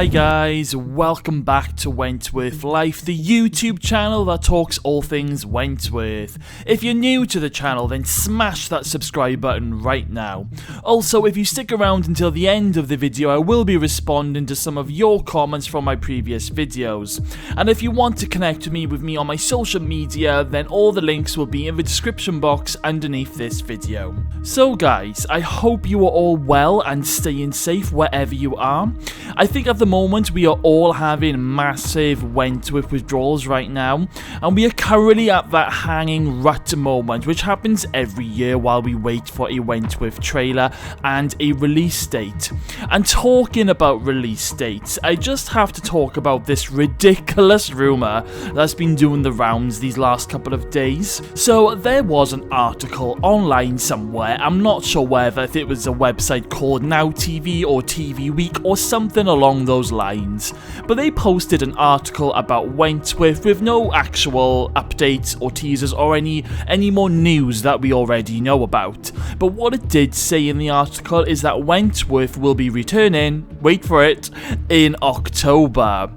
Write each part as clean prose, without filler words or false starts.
Hi guys, welcome back to Wentworth Life, the YouTube channel that talks all things Wentworth. If you're new to the channel, then smash that subscribe button right now. Also, if you stick around until the end of the video, I will be responding to some of your comments from my previous videos. And if you want to connect with me on my social media, then all the links will be in the description box underneath this video. So guys, I hope you are all well and staying safe wherever you are. I think at the moment we are all having massive Wentworth withdrawals right now, and we are currently at that hanging rut moment which happens every year while we wait for a Wentworth trailer and a release date. And talking about release dates, I just have to talk about this ridiculous rumour that's been doing the rounds these last couple of days. So there was an article online somewhere, I'm not sure whether if it was a website called Now TV or TV Week or something along those lines, but they posted an article about Wentworth with no actual updates or teasers or any more news that we already know about. But what it did say in the article is that Wentworth will be returning, wait for it, in October.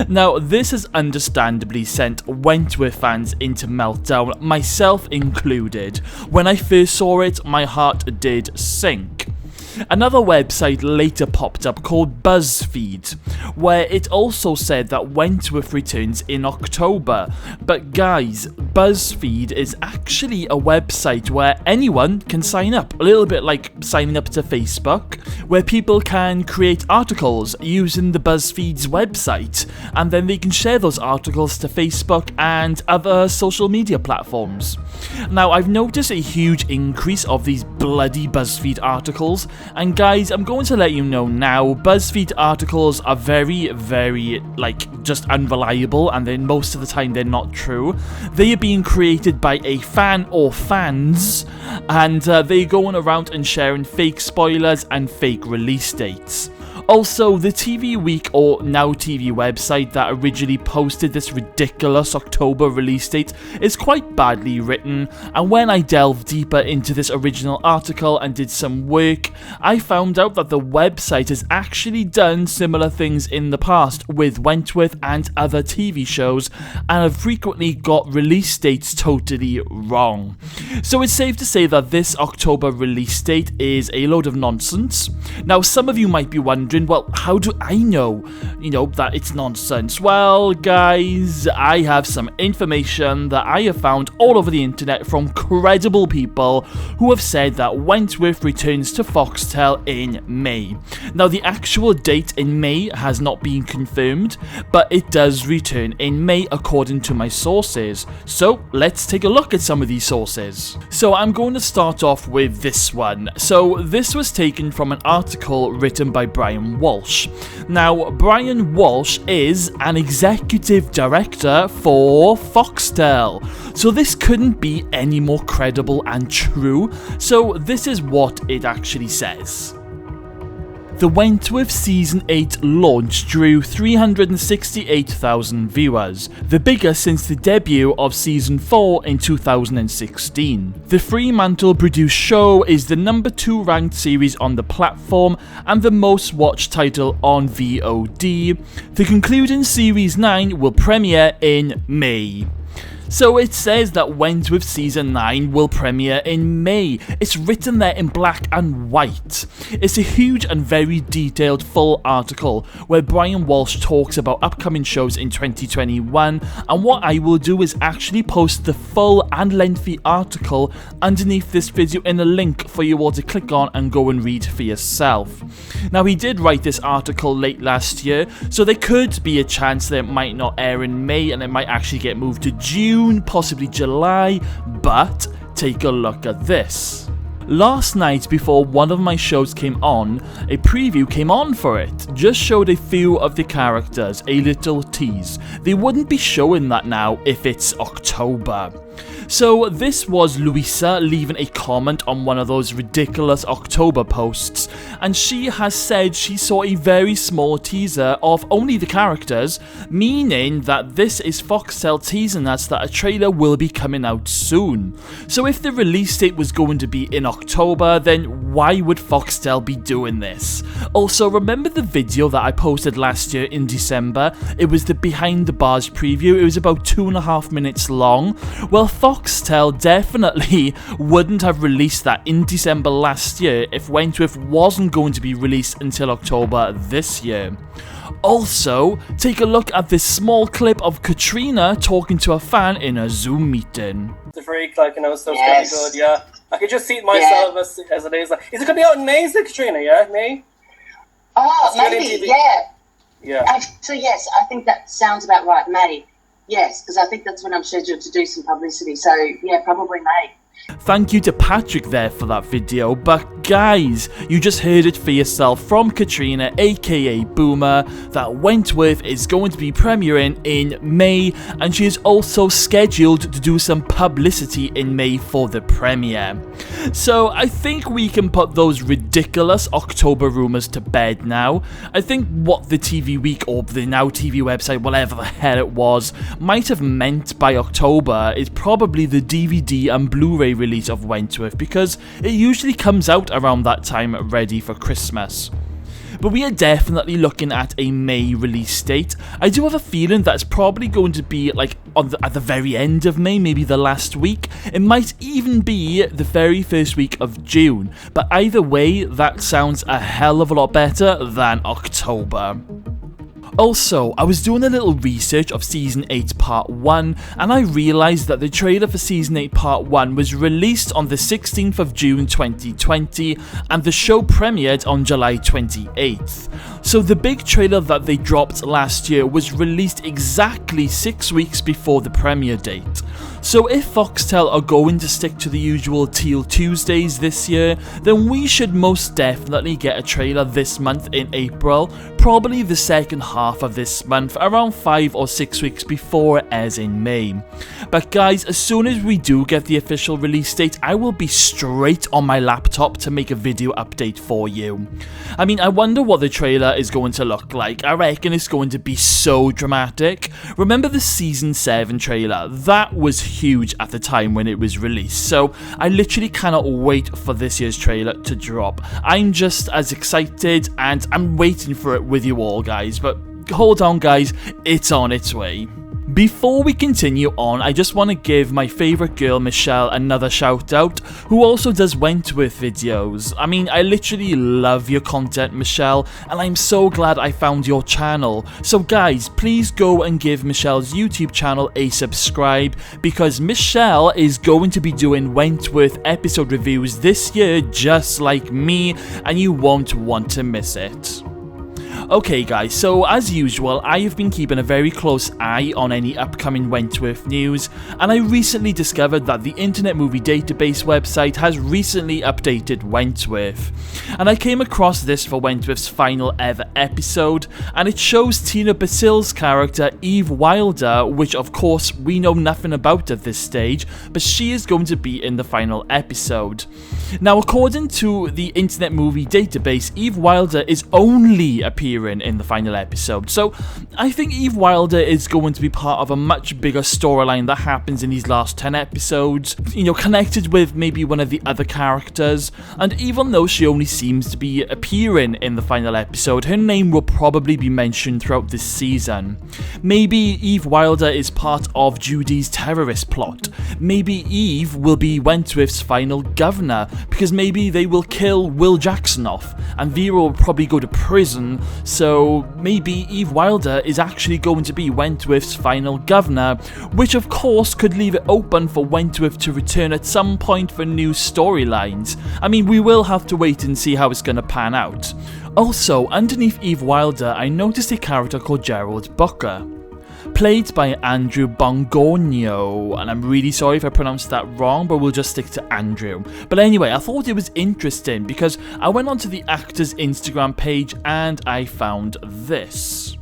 Now, this has understandably sent Wentworth fans into meltdown, myself included. When I first saw it, my heart did sink. Another website later popped up called BuzzFeed, where it also said that Wentworth returns in October. But guys, BuzzFeed is actually a website where anyone can sign up, a little bit like signing up to Facebook, where people can create articles using the BuzzFeed's website, and then they can share those articles to Facebook and other social media platforms. Now, I've noticed a huge increase of these bloody BuzzFeed articles, and guys, I'm going to let you know now, BuzzFeed articles are very, just unreliable, and then most of the time they're not true. They are being created by a fan or fans, and they're going around and sharing fake spoilers and fake release dates. Also, the TV Week or Now TV website that originally posted this ridiculous October release date is quite badly written, and when I delved deeper into this original article and did some work, I found out that the website has actually done similar things in the past with Wentworth and other TV shows, and have frequently got release dates totally wrong. So it's safe to say that this October release date is a load of nonsense. Now, some of you might be wondering, well, how do I know, that it's nonsense? Well, guys, I have some information that I have found all over the internet from credible people who have said that Wentworth returns to Foxtel in May. Now, the actual date in May has not been confirmed, but it does return in May according to my sources. So, let's take a look at some of these sources. So, I'm going to start off with this one. So, this was taken from an article written by Brian Walsh. Now, Brian Walsh is an executive director for Foxtel, so this couldn't be any more credible and true. So this is what it actually says. The Wentworth Season 8 launch drew 368,000 viewers, the biggest since the debut of Season 4 in 2016. The Fremantle-produced show is the number 2 ranked series on the platform and the most watched title on VOD. The concluding Series 9 will premiere in May. So it says that Wentworth Season 9 will premiere in May. It's written there in black and white. It's a huge and very detailed full article where Brian Walsh talks about upcoming shows in 2021, and what I will do is actually post the full and lengthy article underneath this video in a link for you all to click on and go and read for yourself. Now, he did write this article late last year, so there could be a chance that it might not air in May and it might actually get moved to June, possibly July, but take a look at this. Last night, before one of my shows came on, a preview came on for it. Just showed a few of the characters, a little tease. They wouldn't be showing that now if it's October. So this was Louisa leaving a comment on one of those ridiculous October posts, and she has said she saw a very small teaser of only the characters, meaning that this is Foxtel teasing us that a trailer will be coming out soon. So if the release date was going to be in October, then why would Foxtel be doing this? Also, remember the video that I posted last year in December? It was the behind the bars preview. It was about 2.5 minutes long. Well, Foxtel definitely wouldn't have released that in December last year if Wentworth wasn't going to be released until October this year. Also, take a look at this small clip of Katrina talking to a fan in a Zoom meeting. The freak, like, you know, so it's gonna be good, yeah. I could just see it myself as it is. Like, is it gonna be out in May, Katrina, yeah? May? Oh, maybe, yeah. Yeah. Actually, yes, I think that sounds about right, May. Yes, because I think that's when I'm scheduled to do some publicity, so yeah, probably May. Thank you to Patrick there for that video, but guys, you just heard it for yourself from Katrina, aka Boomer, that Wentworth is going to be premiering in May, and she is also scheduled to do some publicity in May for the premiere. So I think we can put those ridiculous October rumours to bed now. I think what the TV Week or the Now TV website, whatever the hell it was, might have meant by October is probably the DVD and Blu-ray release of Wentworth, because it usually comes out around that time ready for Christmas. But we are definitely looking at a May release date. I do have a feeling that's probably going to be like at the very end of May, maybe the last week. It might even be the very first week of June. But either way, that sounds a hell of a lot better than October. Also, I was doing a little research of Season 8 Part 1, and I realised that the trailer for Season 8 Part 1 was released on the 16th of June 2020, and the show premiered on July 28th. So the big trailer that they dropped last year was released exactly 6 weeks before the premiere date. So if Foxtel are going to stick to the usual Teal Tuesdays this year, then we should most definitely get a trailer this month in April, probably the second half of this month, around 5 or 6 weeks before it airs in May. But guys, as soon as we do get the official release date, I will be straight on my laptop to make a video update for you. I mean, I wonder what the trailer is going to look like. I reckon it's going to be so dramatic. Remember the Season 7 trailer? That was huge at the time when it was released, so I literally cannot wait for this year's trailer to drop. I'm just as excited, and I'm waiting for it with you all, guys, but hold on guys, it's on its way. Before we continue on, I just want to give my favourite girl Michelle another shout out, who also does Wentworth videos. I mean, I literally love your content, Michelle, and I'm so glad I found your channel. So guys, please go and give Michelle's YouTube channel a subscribe, because Michelle is going to be doing Wentworth episode reviews this year just like me, and you won't want to miss it. Okay guys, so as usual, I have been keeping a very close eye on any upcoming Wentworth news, and I recently discovered that the Internet Movie Database website has recently updated Wentworth. And I came across this for Wentworth's final ever episode, and it shows Tina Basille's character Eve Wilder, which of course we know nothing about at this stage, but she is going to be in the final episode. Now, according to the Internet Movie Database, Eve Wilder is only appearing in the final episode, so I think Eve Wilder is going to be part of a much bigger storyline that happens in these last 10 episodes, you know, connected with maybe one of the other characters. And even though she only seems to be appearing in the final episode, her name will probably be mentioned throughout this season. Maybe Eve Wilder is part of Judy's terrorist plot. Maybe Eve will be Wentworth's final governor, because maybe they will kill Will Jackson off, and Vera will probably go to prison. So maybe Eve Wilder is actually going to be Wentworth's final governor, which of course could leave it open for Wentworth to return at some point for new storylines. I mean, we will have to wait and see how it's going to pan out. Also, underneath Eve Wilder, I noticed a character called Gerald Booker, played by Andrew Bongornio, and I'm really sorry if I pronounced that wrong, but we'll just stick to Andrew. But anyway, I thought it was interesting because I went onto the actor's Instagram page and I found this.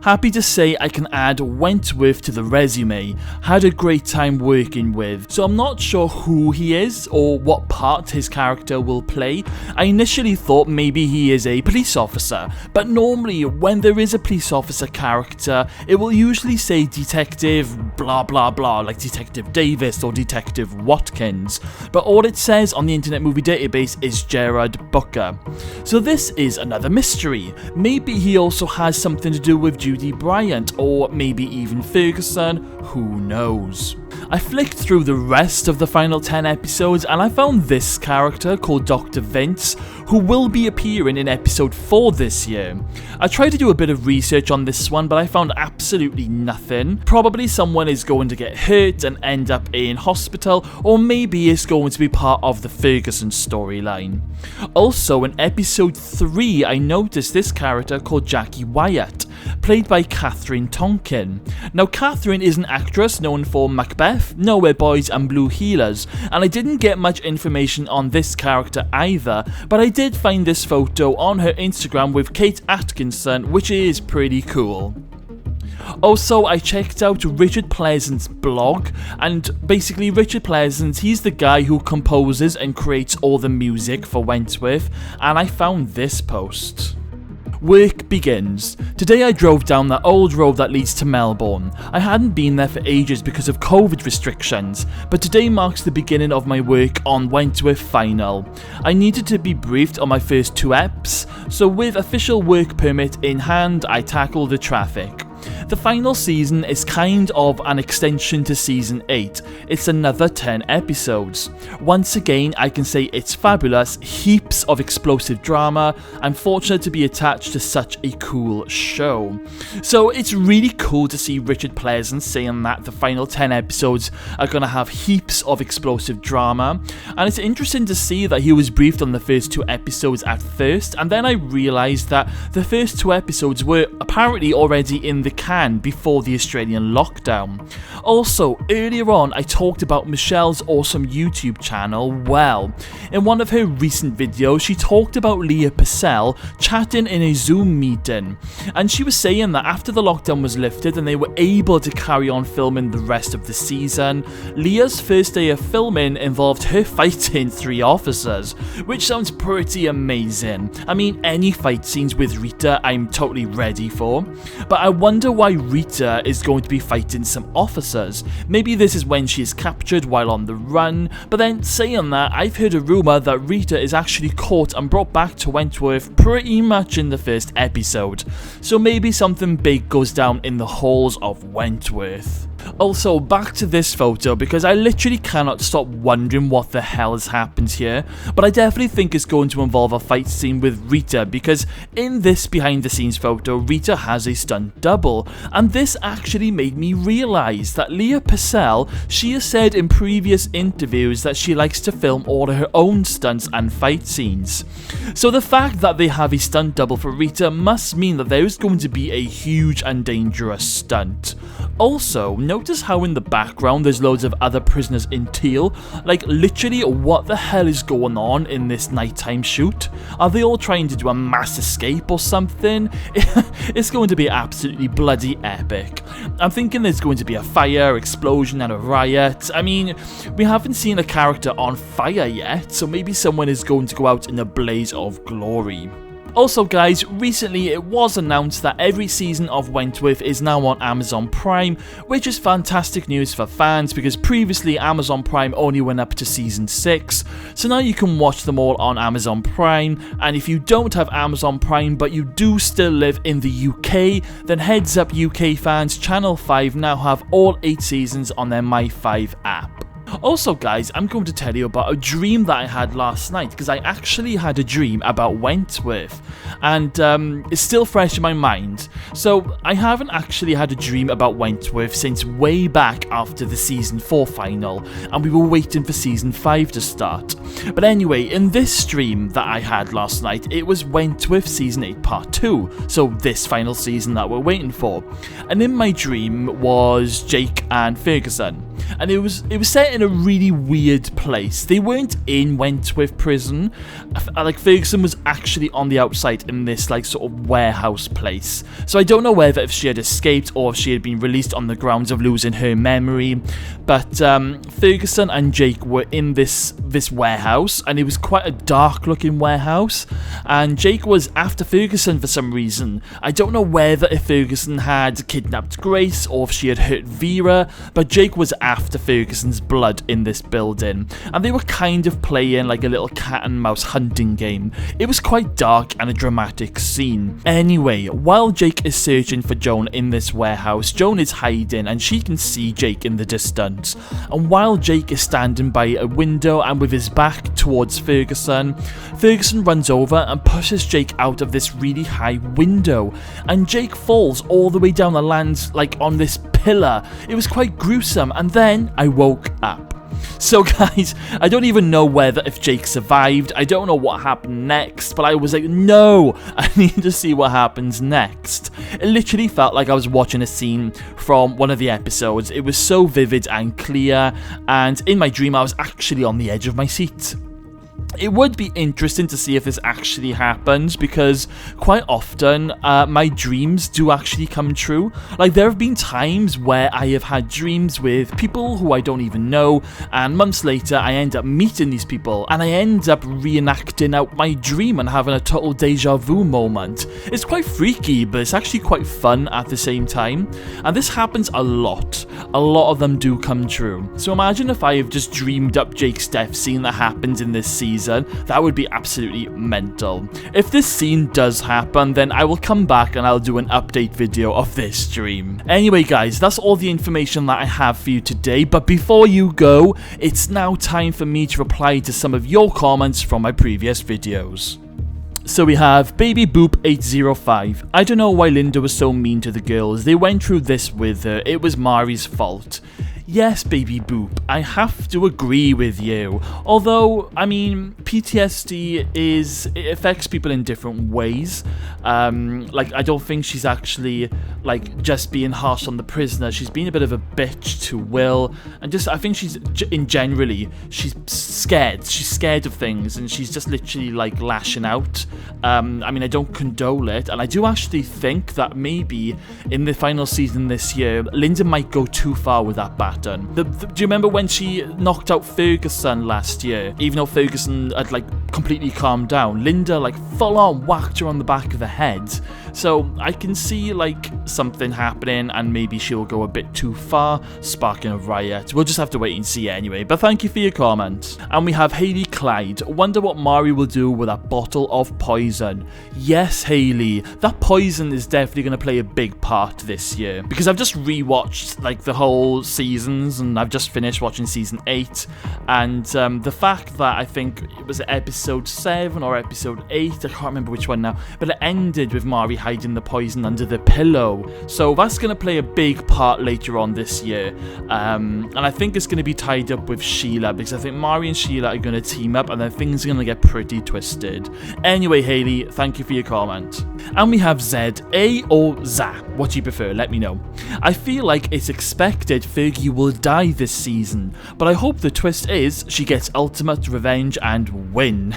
Happy to say I can add Wentworth to the resume. Had a great time working with. So I'm not sure who he is or what part his character will play. I initially thought maybe he is a police officer, but normally when there is a police officer character, it will usually say Detective blah blah blah, like Detective Davis or Detective Watkins, but all it says on the Internet Movie Database is Gerard Booker. So this is another mystery. Maybe he also has something to do with Judy Bryant, or maybe even Ferguson, who knows. I flicked through the rest of the final 10 episodes and I found this character called Dr. Vince, who will be appearing in episode 4 this year. I tried to do a bit of research on this one, but I found absolutely nothing. Probably someone is going to get hurt and end up in hospital, or maybe it's going to be part of the Ferguson storyline. Also, in episode 3, I noticed this character called Jackie Wyatt, played by Catherine Tonkin. Now, Catherine is an actress known for Macbeth, Nowhere Boys and Blue Heelers, and I didn't get much information on this character either, but I did find this photo on her Instagram with Kate Atkinson, which is pretty cool. Also, I checked out Richard Pleasant's blog, and basically Richard Pleasant, he's the guy who composes and creates all the music for Wentworth, and I found this post. Work begins. Today I drove down that old road that leads to Melbourne. I hadn't been there for ages because of COVID restrictions, but today marks the beginning of my work on Wentworth Final. I needed to be briefed on my first 2 eps, so with official work permit in hand, I tackled the traffic. The final season is kind of an extension to season 8. It's another 10 episodes. Once again, I can say it's fabulous, heaps of explosive drama. I'm fortunate to be attached to such a cool show. So it's really cool to see Richard Pleasant saying that the final 10 episodes are going to have heaps of explosive drama. And it's interesting to see that he was briefed on the first 2 episodes at first, and then I realised that the first 2 episodes were apparently already in the can before the Australian lockdown. Also, earlier on I talked about Michelle's awesome YouTube channel. Well, in one of her recent videos she talked about Leah Purcell chatting in a Zoom meeting, and she was saying that after the lockdown was lifted and they were able to carry on filming the rest of the season, Leah's first day of filming involved her fighting 3 officers, which sounds pretty amazing. I mean, any fight scenes with Rita I'm totally ready for, but I wonder why Rita is going to be fighting some officers. Maybe this is when she is captured while on the run, but then saying that, I've heard a rumour that Rita is actually caught and brought back to Wentworth pretty much in the first episode, so maybe something big goes down in the halls of Wentworth. Also, back to this photo, because I literally cannot stop wondering what the hell has happened here, but I definitely think it's going to involve a fight scene with Rita, because in this behind the scenes photo, Rita has a stunt double, and this actually made me realise that Leah Purcell, she has said in previous interviews that she likes to film all of her own stunts and fight scenes. So the fact that they have a stunt double for Rita must mean that there is going to be a huge and dangerous stunt. Also, notice how in the background there's loads of other prisoners in teal. Like, literally, what the hell is going on in this nighttime shoot? Are they all trying to do a mass escape or something? It's going to be absolutely bloody epic. I'm thinking there's going to be a fire, explosion and a riot. I mean, we haven't seen a character on fire yet, so maybe someone is going to go out in a blaze of glory. Also guys, recently it was announced that every season of Wentworth is now on Amazon Prime, which is fantastic news for fans because previously Amazon Prime only went up to season 6, so now you can watch them all on Amazon Prime. And if you don't have Amazon Prime but you do still live in the UK, then heads up UK fans, Channel 5 now have all 8 seasons on their My5 app. Also guys, I'm going to tell you about a dream that I had last night, because I actually had a dream about Wentworth, and it's still fresh in my mind. So I haven't actually had a dream about Wentworth since way back after the season 4 final, and we were waiting for season 5 to start. But anyway, in this dream that I had last night, it was Wentworth season 8 part 2, so this final season that we're waiting for. And in my dream was Jake and Ferguson. and it was set in a really weird place. They weren't in Wentworth prison. Like, Ferguson was actually on the outside in this like sort of warehouse place. So I don't know whether if she had escaped or if she had been released on the grounds of losing her memory. But Ferguson and Jake were in this warehouse, and it was quite a dark looking warehouse, and Jake was after Ferguson for some reason. I don't know whether if Ferguson had kidnapped Grace or if she had hurt Vera, but Jake was after Ferguson's blood in this building, and they were kind of playing like a little cat and mouse hunting game. It was quite dark and a dramatic scene. Anyway, while Jake is searching for Joan in this warehouse, Joan is hiding and she can see Jake in the distance, and while Jake is standing by a window and with his back towards Ferguson, Ferguson runs over and pushes Jake out of this really high window, and Jake falls all the way down the lands like on this pillar. It was quite gruesome, and then I woke up. So guys, I don't even know whether if Jake survived. I don't know what happened next, but I was like, no, I need to see what happens next. It literally felt like I was watching a scene from one of the episodes. It was so vivid and clear, and in my dream I was actually on the edge of my seat. It would be interesting to see if this actually happens, because quite often my dreams do actually come true. Like, there have been times where I have had dreams with people who I don't even know, and months later I end up meeting these people and I end up reenacting out my dream and having a total deja vu moment. It's quite freaky, but it's actually quite fun at the same time, and this happens a lot. A lot of them do come true. So imagine if I have just dreamed up Jake's death scene that happens in this season. That would be absolutely mental. If this scene does happen, then I will come back and I'll do an update video of this dream. Anyway guys, that's all the information that I have for you today, but before you go, it's now time for me to reply to some of your comments from my previous videos. So we have Baby Boop 805. I don't know why Linda was so mean to the girls. They went through this with her. It was Mari's fault. Yes, Baby Boop, I have to agree with you. Although, I mean, PTSD it affects people in different ways. Like, I don't think she's actually, like, just being harsh on the prisoner. She's been a bit of a bitch to Will, and just, I think she's, generally, she's scared. She's scared of things, and she's just literally, like, lashing out. I mean, I don't condole it, and I do actually think that maybe in the final season this year, Linda might go too far with that battle. Do you remember when she knocked out Ferguson last year? Even though Ferguson had like completely calmed down, Linda like full on whacked her on the back of the head. So I can see like something happening, and maybe she'll go a bit too far, sparking a riot. We'll just have to wait and see anyway, but thank you for your comment. And we have Hayley Clyde. Wonder what Mari will do with that bottle of poison. Yes, Hayley, that poison is definitely going to play a big part this year, because I've just rewatched like the whole seasons, and I've just finished watching season 8, and the fact that I think it was episode 7 or episode 8, I can't remember which one now, but it ended with Mari hiding the poison under the pillow. So that's going to play a big part later on this year. And I think it's going to be tied up with Sheila, because I think Mari and Sheila are going to team up, and then things are going to get pretty twisted. Anyway, Hayley, thank you for your comment. And we have Zed, A or Za, what do you prefer? Let me know. I feel like it's expected Fergie will die this season, but I hope the twist is she gets ultimate revenge and win.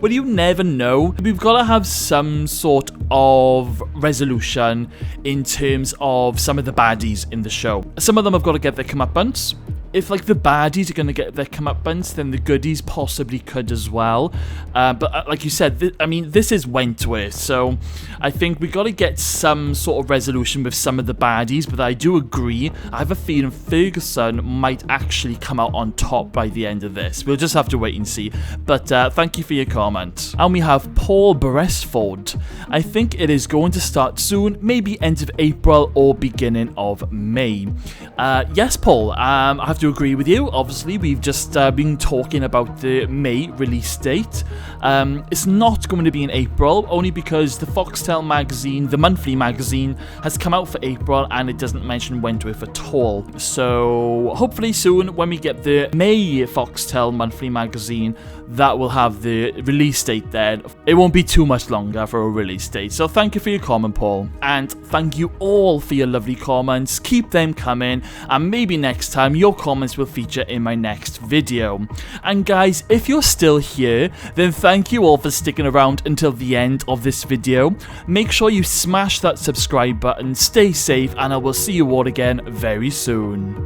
Well, you never know. We've got to have some sort of resolution in terms of some of the baddies in the show. Some of them have got to get their comeuppance. If like the baddies are going to get their comeuppance, then the goodies possibly could as well. But like you said, I mean, this is Wentworth, so I think we got to get some sort of resolution with some of the baddies. But I do agree, I have a feeling Ferguson might actually come out on top by the end of this. We'll just have to wait and see. But thank you for your comment. And we have Paul Beresford. I think it is going to start soon, maybe end of April or beginning of May. Yes, Paul, I have to agree with you. Obviously, we've just been talking about the May release date. It's not going to be in April, only because the Foxtel magazine, the monthly magazine, has come out for April, and it doesn't mention Wentworth at all. So hopefully soon, when we get the May Foxtel monthly magazine, that will have the release date then. It won't be too much longer for a release date. So thank you for your comment, Paul. And thank you all for your lovely comments. Keep them coming, and maybe next time your comments will feature in my next video. And guys, if you're still here, then thank you all for sticking around until the end of this video. Make sure you smash that subscribe button, stay safe, and I will see you all again very soon.